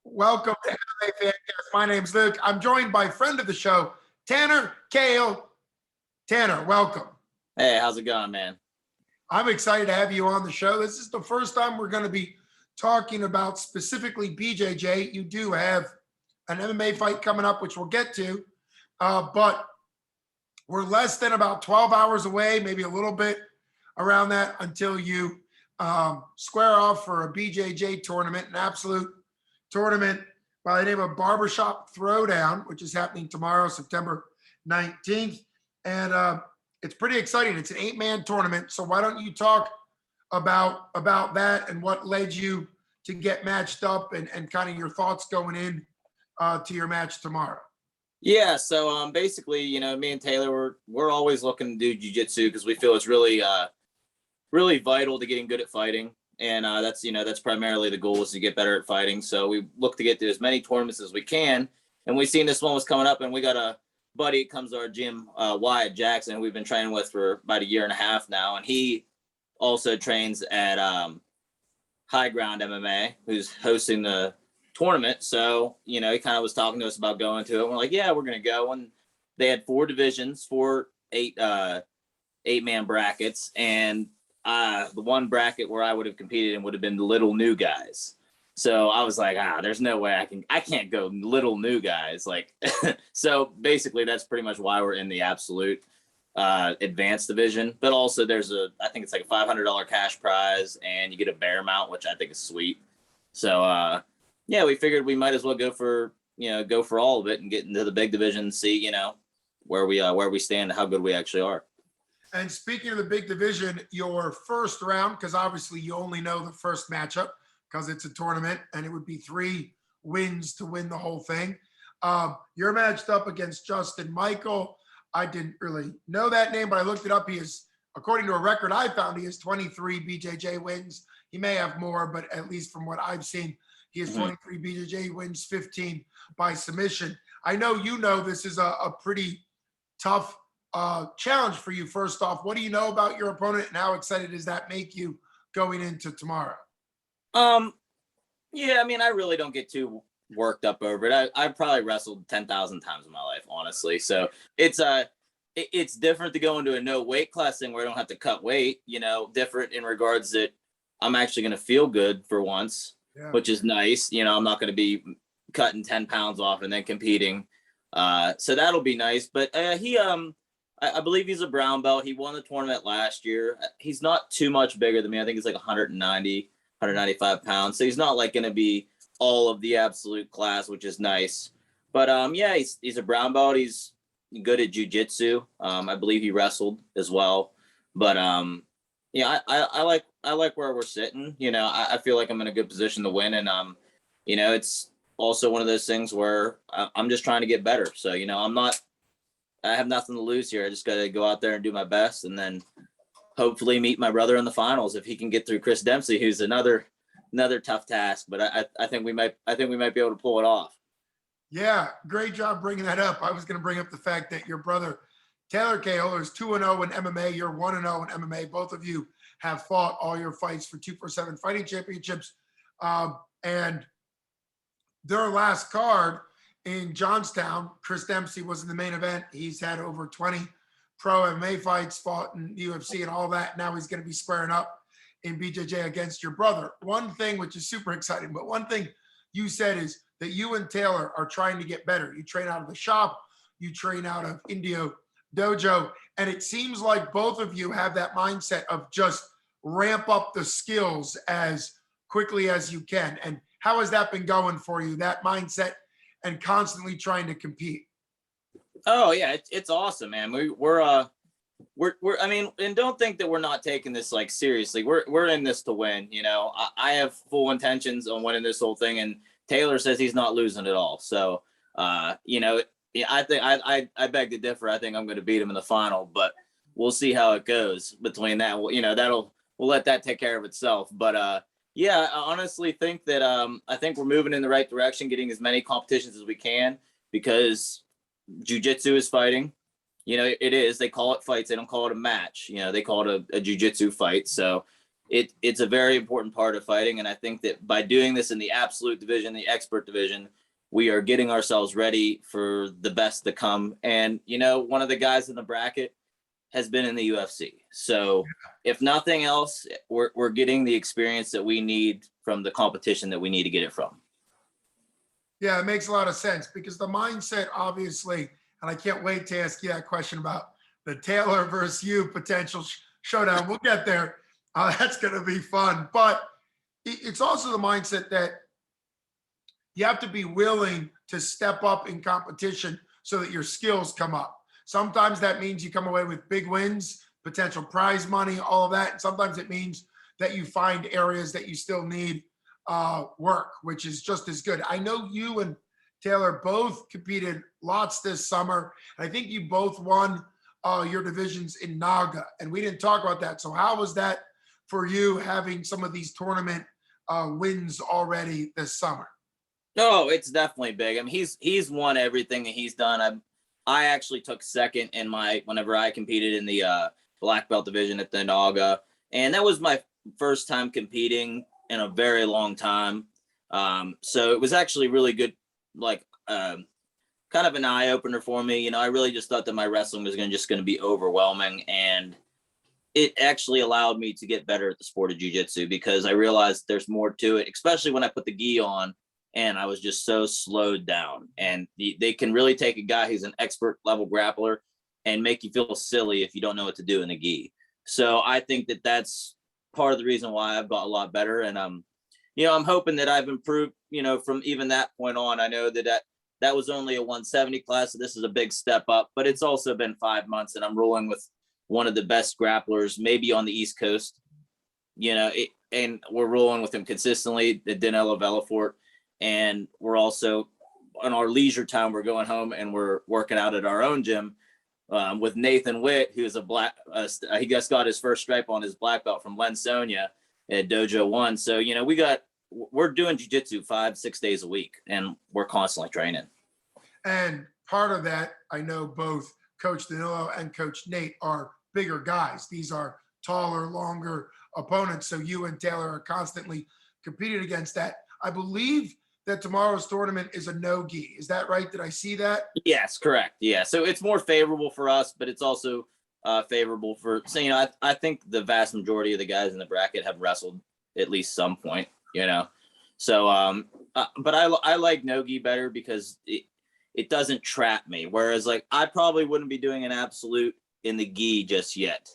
Welcome to MMA Fancast. My name's Luke. I'm joined by friend of the show, Tanner Cahill. Tanner, welcome. Hey, how's it going, man? I'm excited to have you on the show. This is the first time we're going to be talking about specifically BJJ. You do have an MMA fight coming up, which we'll get to, but we're less than about 12 hours away, maybe a little bit around that, until you square off for a BJJ tournament, an absolute tournament by the name of Barbershop Throwdown, which is happening tomorrow, September 19th. And it's pretty exciting. It's an 8-man tournament. So why don't you talk about that and what led you to get matched up and kind of your thoughts going in to your match tomorrow? Yeah, so basically, me and Taylor, we're always looking to do jiu-jitsu because we feel it's really really vital to getting good at fighting. And that's primarily the goal, is to get better at fighting. So we look to get to as many tournaments as we can. And we seen this one was coming up, and we got a buddy that comes to our gym, Wyatt Jackson, who we've been training with for about a year and a half now. And he also trains at High Ground MMA, who's hosting the tournament. So, he kind of was talking to us about going to it. And we're like, yeah, we're going to go. And they had 4 divisions, 4 8-man brackets. And the one bracket where I would have competed in would have been the little new guys. So I was like, there's no way I can't go little new guys. Like, so basically that's pretty much why we're in the absolute advanced division. But also I think it's like a $500 cash prize, and you get a bear mount, which I think is sweet. So yeah, we figured we might as well go for all of it and get into the big division and see, where we stand and how good we actually are. And speaking of the big division, your first round, because obviously you only know the first matchup because it's a tournament, and it would be 3 wins to win the whole thing. You're matched up against Justin Michael. I didn't really know that name, but I looked it up. He is, according to a record I found, he has 23 BJJ wins. He may have more, but at least from what I've seen, he has 23 BJJ wins, 15 by submission. I know this is a pretty tough challenge for you. First off, what do you know about your opponent, and how excited does that make you going into tomorrow? Yeah, I mean, I really don't get too worked up over it. I've probably wrestled 10,000 times in my life, honestly. So it's different to go into a no weight class thing where I don't have to cut weight, different in regards that I'm actually going to feel good for once, which is nice. I'm not going to be cutting 10 pounds off and then competing. So that'll be nice. But I believe he's a brown belt. He won the tournament last year. He's not too much bigger than me. I think he's like 190, 195 pounds. So he's not like going to be all of the absolute class, which is nice. But yeah, he's a brown belt. He's good at jiu-jitsu. I believe he wrestled as well. But yeah, I like where we're sitting. I feel like I'm in a good position to win. And it's also one of those things where I'm just trying to get better. So, I have nothing to lose here. I just got to go out there and do my best, and then hopefully meet my brother in the finals if he can get through Chris Dempsey, who's another tough task. But I think we might be able to pull it off. Yeah, great job bringing that up. I was going to bring up the fact that your brother Taylor Cahill is 2-0 in MMA. You're 1-0 in MMA. Both of you have fought all your fights for 247 fighting championships, and their last card in Johnstown, Chris Dempsey was in the main event. He's had over 20 pro MMA fights, fought in UFC and all that. Now he's going to be squaring up in BJJ against your brother. One thing, which is super exciting, but one thing you said is that you and Taylor are trying to get better. You train out of the shop, you train out of Indio Dojo, and it seems like both of you have that mindset of just ramp up the skills as quickly as you can. And how has that been going for you, that mindset, and constantly trying to compete? Oh yeah, it's awesome, man. We're I mean, and don't think that we're not taking this like seriously. We're in this to win. I have full intentions on winning this whole thing, and Taylor says he's not losing at all. So I think I beg to differ. I think I'm going to beat him in the final, but we'll see how it goes between that. We'll let that take care of itself. But yeah, I honestly think that I think we're moving in the right direction, getting as many competitions as we can, because jiu-jitsu is fighting. It is. They call it fights. They don't call it a match. They call it a jiu-jitsu fight. So it's a very important part of fighting. And I think that by doing this in the absolute division, the expert division, we are getting ourselves ready for the best to come. And, you know, one of the guys in the bracket has been in the UFC. So if nothing else, we're getting the experience that we need from the competition that we need to get it from. Yeah, it makes a lot of sense because the mindset, obviously, and I can't wait to ask you that question about the Taylor versus you potential showdown. We'll get there. That's going to be fun. But it's also the mindset that you have to be willing to step up in competition so that your skills come up. Sometimes that means you come away with big wins, potential prize money, all of that. And sometimes it means that you find areas that you still need work, which is just as good. I know you and Taylor both competed lots this summer. And I think you both won your divisions in Naga, and we didn't talk about that. So how was that for you having some of these tournament wins already this summer? No, it's definitely big. I mean, he's won everything that he's done. I actually took second in whenever I competed in the black belt division at the Naga, and that was my first time competing in a very long time. So it was actually really good, like kind of an eye opener for me. You know, I really just thought that my wrestling was just going to be overwhelming, and it actually allowed me to get better at the sport of jiu-jitsu because I realized there's more to it, especially when I put the gi on and I was just so slowed down. And they can really take a guy who's an expert level grappler and make you feel silly if you don't know what to do in the gi. So I think that that's part of the reason why I've got a lot better. And you know, I'm hoping that I've improved, you know, from even that point on. I know that was only a 170 class, so this is a big step up, but it's also been 5 months and I'm rolling with one of the best grapplers maybe on the East Coast, you know, and we're rolling with him consistently, the Danilo Vellafort. And we're also on our leisure time, we're going home and we're working out at our own gym with Nathan Witt, who's he just got his first stripe on his black belt from Len Sonia at Dojo One. So, you know, we're doing jiu-jitsu 5-6 days a week and we're constantly training. And part of that, I know both Coach Danilo and Coach Nate are bigger guys. These are taller, longer opponents. So you and Taylor are constantly competing against that. I believe that tomorrow's tournament is a no-gi. Is that right? Did I see that? Yes, correct. Yeah. So it's more favorable for us, but it's also favorable for, so, you know, I think the vast majority of the guys in the bracket have wrestled at least some point, you know? So, but I like no-gi better because it doesn't trap me. Whereas like, I probably wouldn't be doing an absolute in the gi just yet.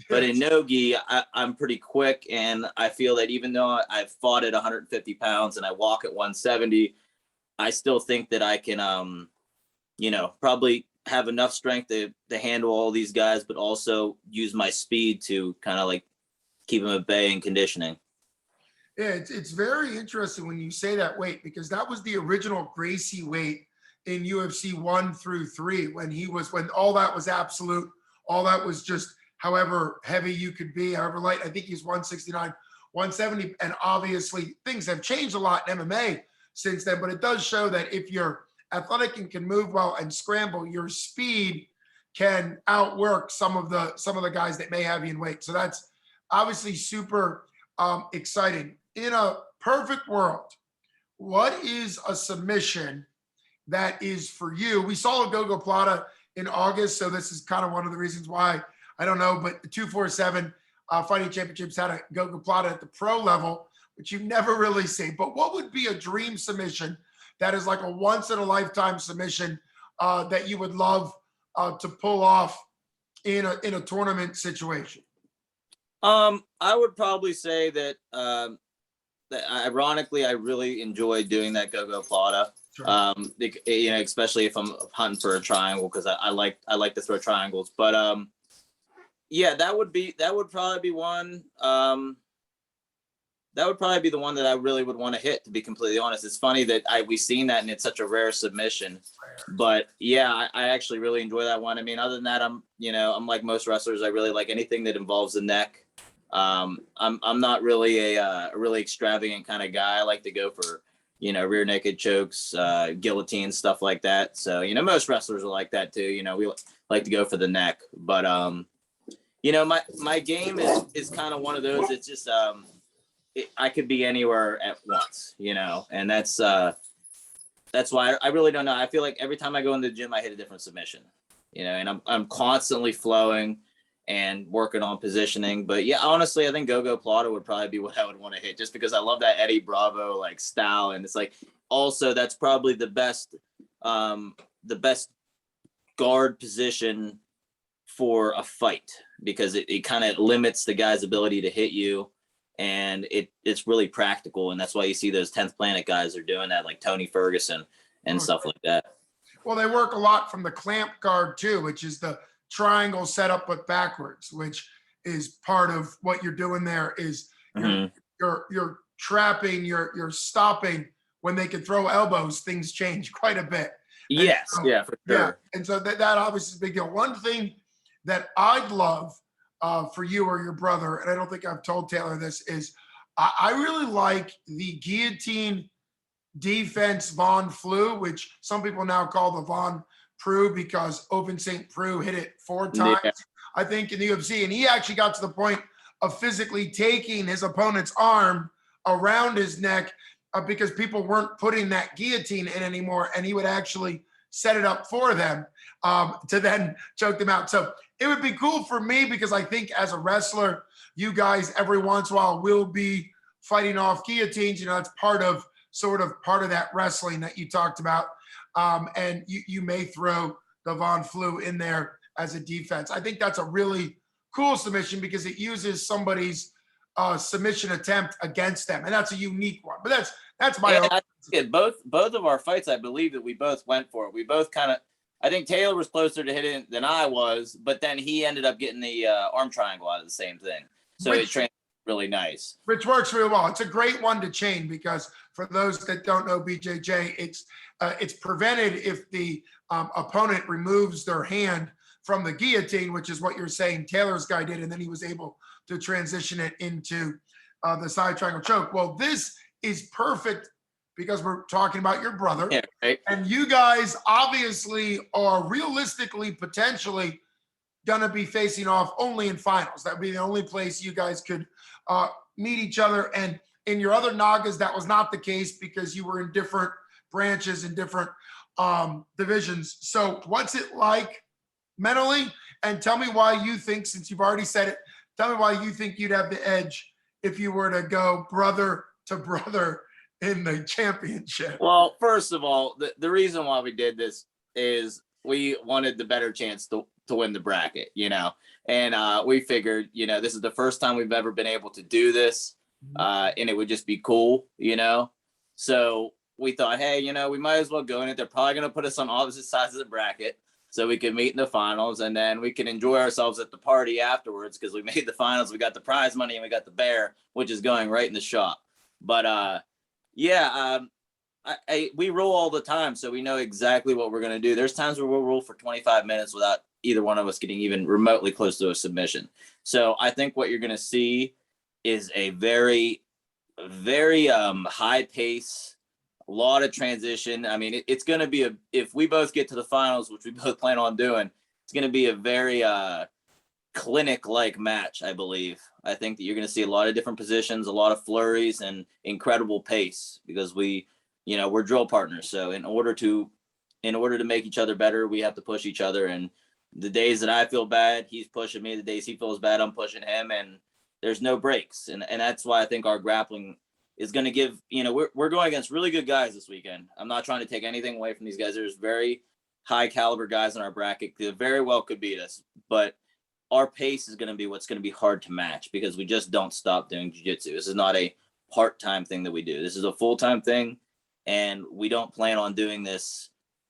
But in no-gi, I'm pretty quick, and I feel that even though I've fought at 150 pounds and I walk at 170, I still think that I can, you know, probably have enough strength to handle all these guys, but also use my speed to kind of like keep them at bay in conditioning. Yeah, it's very interesting when you say that weight because that was the original Gracie weight in UFC 1 through 3 when all that was absolute, all that was just however heavy you could be, however light. I think he's 169, 170. And obviously things have changed a lot in MMA since then, but it does show that if you're athletic and can move well and scramble, your speed can outwork some of the guys that may have you in weight. So that's obviously super exciting. In a perfect world, what is a submission that is for you? We saw a Gogo Plata in August, so this is kind of one of the reasons why, I don't know, but the 247 Fighting Championships had a Gogo Plata at the pro level, which you never really see. But what would be a dream submission that is like a once-in-a-lifetime submission that you would love to pull off in a tournament situation? I would probably say that that ironically, I really enjoy doing that Gogo Plata. Sure. You know, especially if I'm hunting for a triangle because I like to throw triangles. But yeah, that would probably be one. That would probably be the one that I really would want to hit, to be completely honest. It's funny that we've seen that and it's such a rare submission. But yeah, I actually really enjoy that one. I mean, other than that, I'm like most wrestlers, I really like anything that involves the neck. I'm not really a really extravagant kind of guy. I like to go for, you know, rear naked chokes, guillotines, stuff like that. So, you know, most wrestlers are like that too. You know, we like to go for the neck, but You know, my game is kind of one of those. It's just I could be anywhere at once, you know, and that's why I really don't know. I feel like every time I go in the gym, I hit a different submission, you know, and I'm constantly flowing and working on positioning. But yeah, honestly, I think Go-Go Plata would probably be what I would want to hit, just because I love that Eddie Bravo like style, and it's like also that's probably the best guard position for a fight, because it kind of limits the guy's ability to hit you, and it's really practical, and that's why you see those 10th Planet guys are doing that, like Tony Ferguson and stuff like that. Well, they work a lot from the clamp guard too, which is the triangle setup but backwards, which is part of what you're doing there. Is you're trapping, you're stopping. When they can throw elbows, things change quite a bit. Yes, so, yeah, for sure. Yeah, and so that obviously is a big deal. One thing that I'd love for you or your brother, and I don't think I've told Taylor this, is I really like the guillotine defense Von Flew, which some people now call the Von Prue, because Open St. Prue hit it 4 times, I think, in the UFC. And he actually got to the point of physically taking his opponent's arm around his neck because people weren't putting that guillotine in anymore. And he would actually set it up for them to then choke them out. So it would be cool for me, because I think as a wrestler, you guys every once in a while will be fighting off guillotines. You know, that's part of that wrestling that you talked about. And you may throw the Von Flew in there as a defense. I think that's a really cool submission, because it uses somebody's submission attempt against them, and that's a unique one. But that's my own. Both of our fights, I believe that we both went for it. We both kind of, I think Taylor was closer to hitting it than I was, but then he ended up getting the arm triangle out of the same thing. So it trained really nice. Which works really well. It's a great one to chain, because for those that don't know BJJ, it's prevented if the opponent removes their hand from the guillotine, which is what you're saying Taylor's guy did, and then he was able to transition it into the side triangle choke. Well, this is perfect, because we're talking about your brother. Yeah, right. And you guys obviously are realistically, potentially going to be facing off only in finals. That would be the only place you guys could meet each other. And in your other Nagas, that was not the case, because you were in different branches and different divisions. So what's it like mentally? And tell me why you think, since you've already said it, tell me why you think you'd have the edge if you were to go brother to brother in the championship. Well, first of all, the reason why we did this is we wanted the better chance to win the bracket, you know, and we figured, you know, this is the first time we've ever been able to do this, and it would just be cool, you know. So we thought, hey, you know, we might as well go in it. They're probably going to put us on opposite sides of the bracket, so we can meet in the finals, and then we can enjoy ourselves at the party afterwards, because we made the finals, we got the prize money, and we got the bear, which is going right in the shop. But we roll all the time, so we know exactly what we're going to do. There's times where we'll roll for 25 minutes without either one of us getting even remotely close to a submission. So I think what you're going to see is a very, very high pace, a lot of transition. I mean, it's going to be if we both get to the finals, which we both plan on doing, it's going to be a very clinic-like match, I believe. I think that you're going to see a lot of different positions, a lot of flurries, and incredible pace, because we're drill partners. So in order to make each other better, we have to push each other. And the days that I feel bad, he's pushing me. The days he feels bad, I'm pushing him. And there's no breaks. And that's why I think our grappling is going to give, you know, we're going against really good guys this weekend. I'm not trying to take anything away from these guys. There's very high caliber guys in our bracket that very well could beat us. But our pace is going to be what's going to be hard to match, because we just don't stop doing jiu-jitsu. This is not a part-time thing that we do. This is a full-time thing. And we don't plan on doing this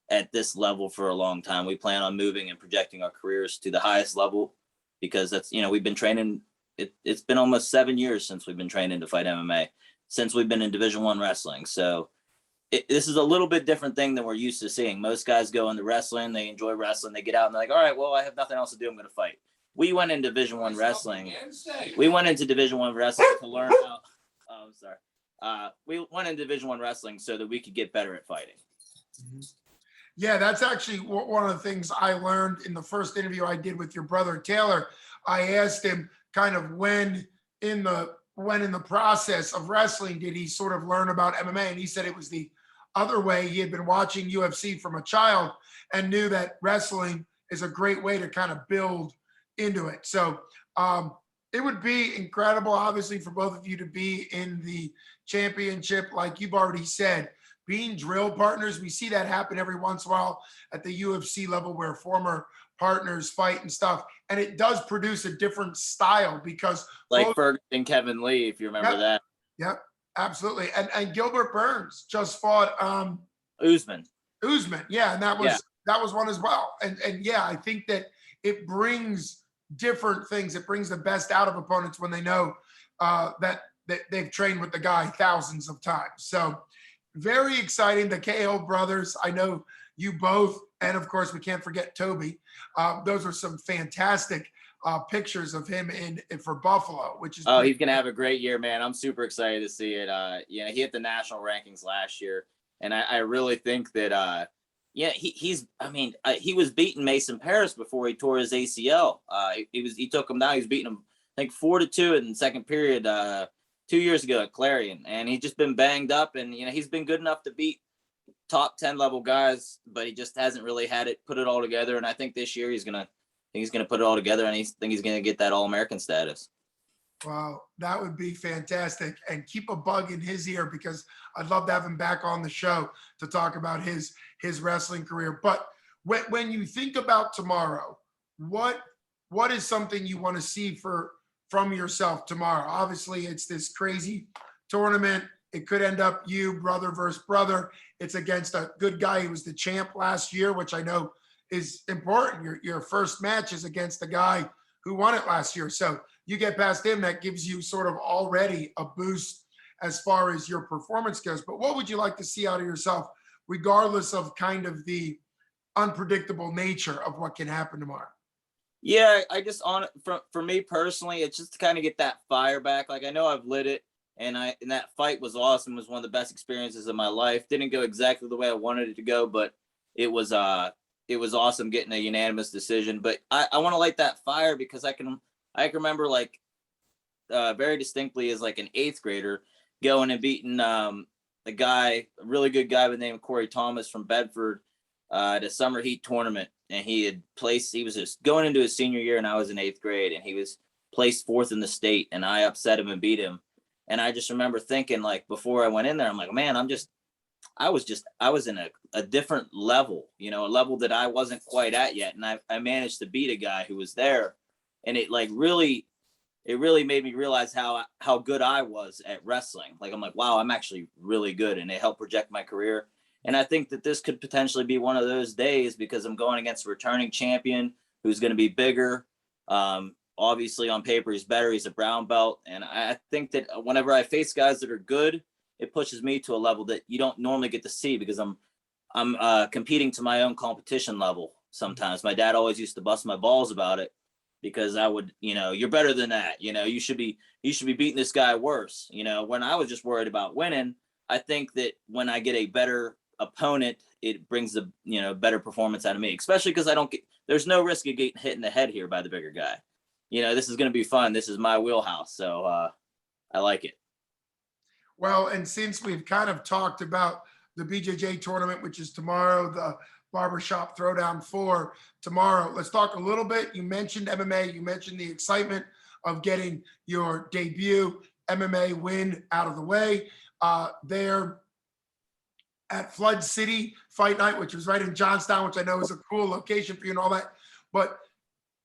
at this level for a long time. We plan on moving and projecting our careers to the highest level, because that's, you know, we've been training. It's been almost 7 years since we've been training to fight MMA, since we've been in Division I wrestling. So this is a little bit different thing than we're used to seeing. Most guys go into wrestling, they enjoy wrestling, they get out and they're like, all right, well, I have nothing else to do, I'm going to fight. We went in Division I wrestling. We went into Division I wrestling to learn how. Oh, I'm sorry. We went into Division I wrestling so that we could get better at fighting. Yeah, that's actually one of the things I learned in the first interview I did with your brother Taylor. I asked him kind of when in the process of wrestling did he sort of learn about MMA, and he said it was the other way. He had been watching UFC from a child and knew that wrestling is a great way to kind of build into it. So it would be incredible, obviously, for both of you to be in the championship, like you've already said. Being drill partners, we see that happen every once in a while at the UFC level where former partners fight and stuff. And it does produce a different style because Like both, Ferguson and Kevin Lee, if you remember yep, that. yep, absolutely. And Gilbert Burns just fought Usman. Usman. Yeah, and Yeah. that was one as well. And yeah, I think that it brings different things. It brings the best out of opponents when they know that they've trained with the guy thousands of times. So very exciting. The Cahill brothers. I know you both, and of course we can't forget Toby. Those are some fantastic pictures of him in for Buffalo, which is he's gonna have a great year, man. I'm super excited to see it. Yeah, he hit the national rankings last year, and I really think that yeah, he's. I mean, he was beating Mason Paris before he tore his ACL. He took him down. He was beating him, I think 4-2 in the second period 2 years ago at Clarion, and he's just been banged up. And he's been good enough to beat top 10 level guys, but he just hasn't really had it put it all together. And I think this year he's gonna put it all together, and he's gonna get that All-American status. Wow, that would be fantastic. And keep a bug in his ear because I'd love to have him back on the show to talk about his wrestling career. But when you think about tomorrow, what is something you want to see from yourself tomorrow? Obviously, it's this crazy tournament. It could end up you, brother versus brother. It's against a good guy who was the champ last year, which I know is important. Your first match is against the guy who won it last year. So you get past him, that gives you sort of already a boost as far as your performance goes. But what would you like to see out of yourself, regardless of kind of the unpredictable nature of what can happen tomorrow? Yeah, I just for me personally, it's just to kind of get that fire back. Like I know I've lit it, and that fight was awesome. It was one of the best experiences of my life. Didn't go exactly the way I wanted it to go, but it was awesome getting a unanimous decision. But I want to light that fire because I can remember like very distinctly as like an 8th grader going and beating a really good guy by the name of Corey Thomas from Bedford at a summer heat tournament. And he was just going into his senior year, and I was in 8th grade, and he was placed 4th in the state, and I upset him and beat him. And I just remember thinking, like, before I went in there, I'm like, man, I was in a different level, a level that I wasn't quite at yet. And I managed to beat a guy who was there. And it really made me realize how good I was at wrestling. Like, I'm like, wow, I'm actually really good. And it helped project my career. And I think that this could potentially be one of those days because I'm going against a returning champion who's going to be bigger. Obviously on paper, he's better. He's a brown belt. And I think that whenever I face guys that are good, it pushes me to a level that you don't normally get to see because I'm competing to my own competition level. Sometimes my dad always used to bust my balls about it because I would, you're better than that. You should be beating this guy worse. When I was just worried about winning, I think that when I get a better opponent, it brings the better performance out of me, especially because there's no risk of getting hit in the head here by the bigger guy. This is going to be fun. This is my wheelhouse. So I like it. Well, and since we've kind of talked about the BJJ tournament, which is tomorrow, the Barbershop Throwdown for tomorrow, let's talk a little bit. You mentioned MMA. You mentioned the excitement of getting your debut MMA win out of the way. There at Flood City Fight Night, which was right in Johnstown, which I know is a cool location for you and all that. But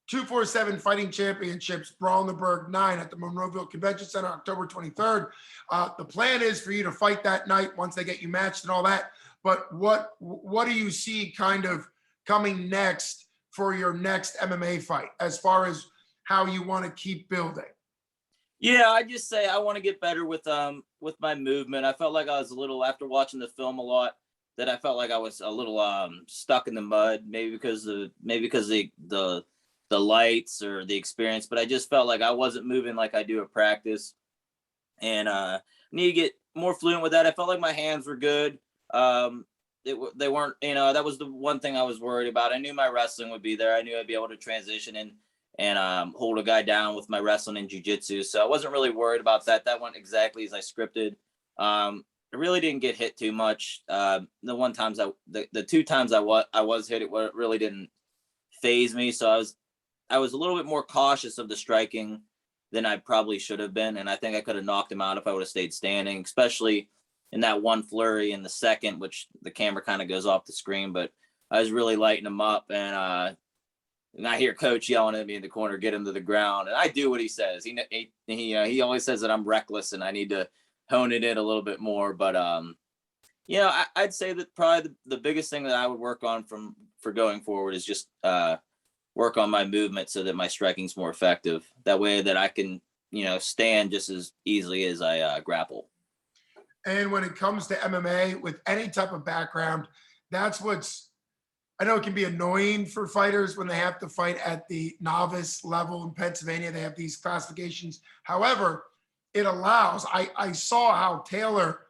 247 Fighting Championships, Brawlenberg 9 at the Monroeville Convention Center, October 23rd. The plan is for you to fight that night once they get you matched and all that. But what do you see kind of coming next for your next MMA fight as far as how you want to keep building? Yeah, I just say I want to get better with my movement. I felt like I was a little, after watching the film a lot, that I felt like I was a little stuck in the mud, maybe because of the lights or the experience, but I just felt like I wasn't moving like I do at practice, and need to get more fluent with that. I felt like my hands were good. they weren't, that was the one thing I was worried about. I knew my wrestling would be there. I knew I'd be able to transition and hold a guy down with my wrestling and jiu-jitsu. So I wasn't really worried about that. That went exactly as I scripted. I really didn't get hit too much. The two times I was hit, it really didn't phase me. So I was a little bit more cautious of the striking than I probably should have been. And I think I could have knocked him out if I would have stayed standing, especially in that one flurry in the second, which the camera kind of goes off the screen, but I was really lighting him up. And I hear coach yelling at me in the corner, get him to the ground. And I do what he says. He always says that I'm reckless and I need to hone it in a little bit more. But, I'd say that probably the biggest thing that I would work on for going forward is just work on my movement so that my striking's more effective. That way that I can, stand just as easily as I grapple. And when it comes to MMA, with any type of background, that's I know it can be annoying for fighters when they have to fight at the novice level in Pennsylvania. They have these classifications. However, it allows, I saw how Taylor,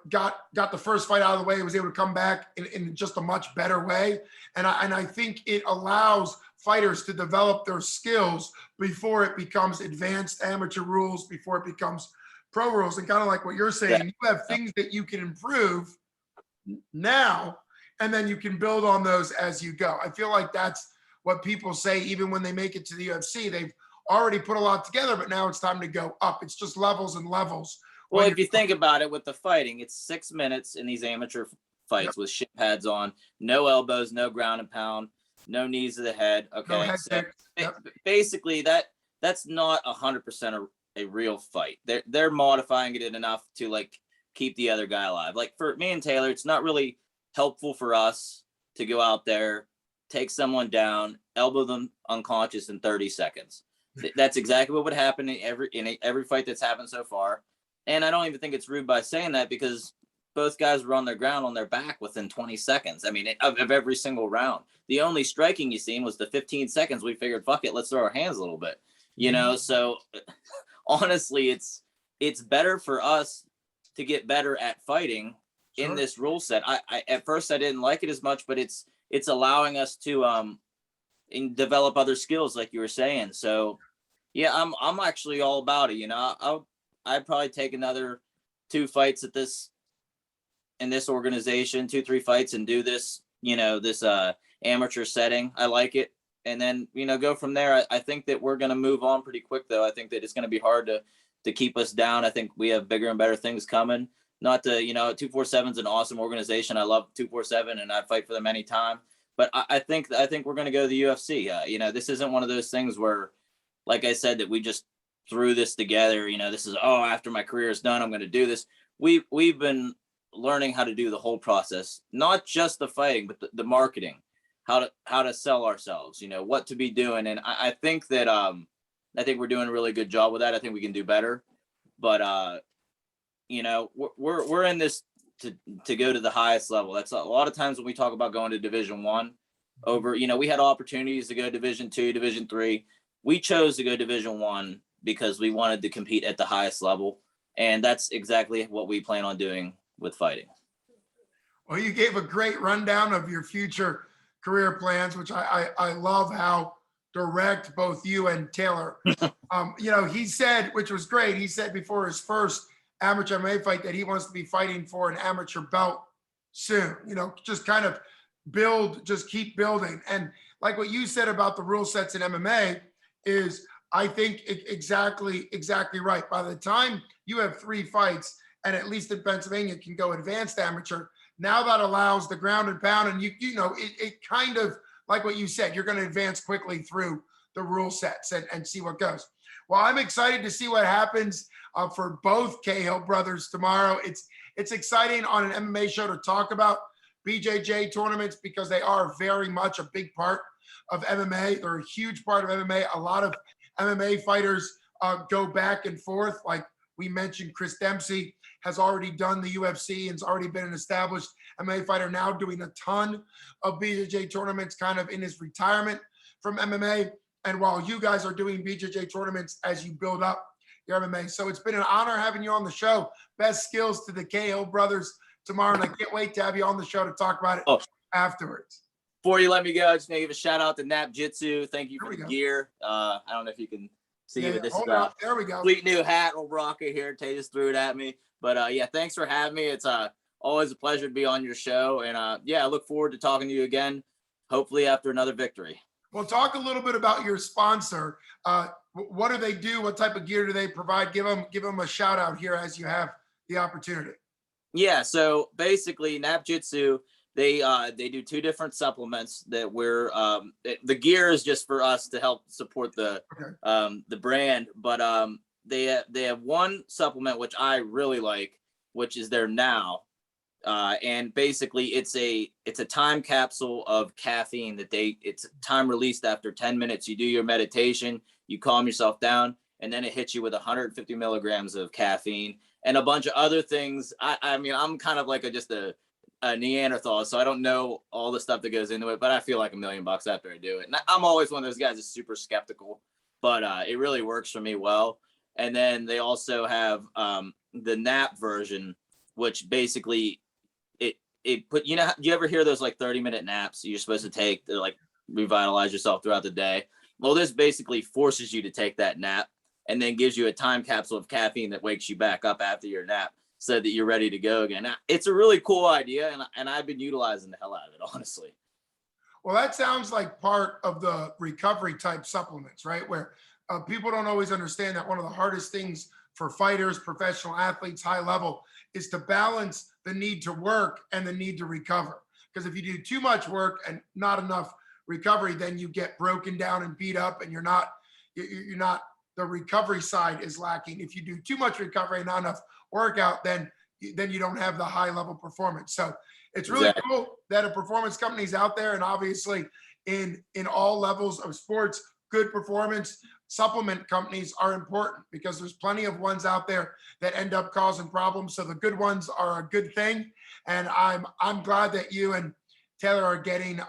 got the first fight out of the way, was able to come back in just a much better way. And I think it allows fighters to develop their skills before it becomes advanced amateur rules, before it becomes pro rules. And kind of like what you're saying, you have things that you can improve now, and then you can build on those as you go. I feel like that's what people say, even when they make it to the UFC. They've already put a lot together, but now it's time to go up. It's just levels and levels. Well, if you think about it with the fighting, it's 6 minutes in these amateur fights with shin pads on, no elbows, no ground and pound, no knees to the head. Okay. No so basically that's not 100% a real fight. They're modifying it enough to like keep the other guy alive. Like for me and Taylor, it's not really helpful for us to go out there, take someone down, elbow them unconscious in 30 seconds. That's exactly what would happen in every fight that's happened so far. And I don't even think it's rude by saying that, because both guys were on their ground on their back within 20 seconds. I mean, of every single round. The only striking you seen was the 15 seconds. We figured, fuck it, let's throw our hands a little bit. So honestly, it's better for us to get better at fighting in this rule set. I at first I didn't like it as much, but it's allowing us to develop other skills, like you were saying. So yeah, I'm actually all about it. I'd probably take another 2 fights in this organization, 2-3 fights, and do this, this amateur setting. I like it. And then, go from there. I think that we're going to move on pretty quick, though. I think that it's going to be hard to keep us down. I think we have bigger and better things coming. Not to, 247 is an awesome organization. I love 247 and I'd fight for them anytime. But I think we're going to go to the UFC. This isn't one of those things where, like I said, that we just threw this together. This is, after my career is done, I'm going to do this. We've been learning how to do the whole process, not just the fighting, but the marketing, how to sell ourselves, what to be doing. And I think that I think we're doing a really good job with that. I think we can do better, but we're in this to go to the highest level. That's a lot of times when we talk about going to Division I over, we had opportunities to go Division II, Division III. We chose to go Division I because we wanted to compete at the highest level. And that's exactly what we plan on doing with fighting. Well, you gave a great rundown of your future career plans, which I love how direct both you and Taylor. He said, which was great, he said before his first amateur MMA fight that he wants to be fighting for an amateur belt soon. Just kind of just keep building. And like what you said about the rule sets in MMA is, I think exactly right. By the time you have 3 fights, and at least in Pennsylvania can go advanced amateur, now that allows the ground and pound, and it kind of, like what you said, you're going to advance quickly through the rule sets and see what goes. Well, I'm excited to see what happens for both Cahill brothers tomorrow. It's exciting on an MMA show to talk about BJJ tournaments because they are very much a big part of MMA. They're a huge part of MMA. A lot of MMA fighters go back and forth. Like we mentioned, Chris Dempsey has already done the UFC and has already been an established MMA fighter, now doing a ton of BJJ tournaments kind of in his retirement from MMA. And while you guys are doing BJJ tournaments as you build up your MMA. So it's been an honor having you on the show. Best skills to the Cahill brothers tomorrow, and I can't wait to have you on the show to talk about it Oh, afterwards. before you let me go, I just want to give a shout out to Nap Jitsu. Thank you There for we the go. gear. I don't know if you can see, Yeah, but this is hold it up. There we go. complete new hat or rocket here. Tay just threw it at me. But yeah, thanks for having me. It's always a pleasure to be on your show. And yeah, I look forward to talking to you again, hopefully after another victory. Well, talk a little bit about your sponsor. What do they do? What type of gear do they provide? Give them a shout out here as you have the opportunity. Yeah, so basically Nap Jitsu, they do two different supplements that the gear is just for us to help support the brand, but they have one supplement which I really like, which is their Now. And basically it's a time capsule of caffeine that it's time released after 10 minutes. You do your meditation, you calm yourself down, and then it hits you with 150 milligrams of caffeine and a bunch of other things. I mean, I'm kind of like just a Neanderthal, so I don't know all the stuff that goes into it, but I feel like $1 million after I do it. And I'm always one of those guys that's super skeptical, but it really works for me well. And then they also have the nap version, which basically you know, do you ever hear those like 30-minute naps you're supposed to take to like revitalize yourself throughout the day? Well, this basically forces you to take that nap and then gives you a time capsule of caffeine that wakes you back up after your nap so that you're ready to go again. Now, it's a really cool idea, and I've been utilizing the hell out of it, honestly. Well, that sounds like part of the recovery type supplements, right? Where people don't always understand that one of the hardest things for fighters, professional athletes, high level, is to balance the need to work and the need to recover. Because if you do too much work and not enough recovery, then you get broken down and beat up, and you're not the recovery side is lacking. If you do too much recovery and not enough workout, then you don't have the high level performance. So it's really cool that a performance company is out there, and obviously in all levels of sports, good performance supplement companies are important because there's plenty of ones out there that end up causing problems. So the good ones are a good thing, and I'm glad that you and Taylor are getting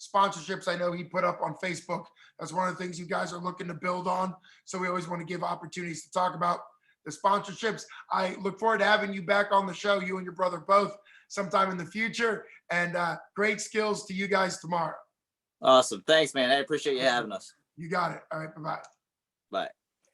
sponsorships. I know he put up on Facebook. That's one of the things you guys are looking to build on. So we always want to give opportunities to talk about the sponsorships. I look forward to having you back on the show, you and your brother both, sometime in the future. And great skills to you guys tomorrow. Awesome. Thanks, man. I appreciate you having us. You got it. All right. Bye-bye. Bye.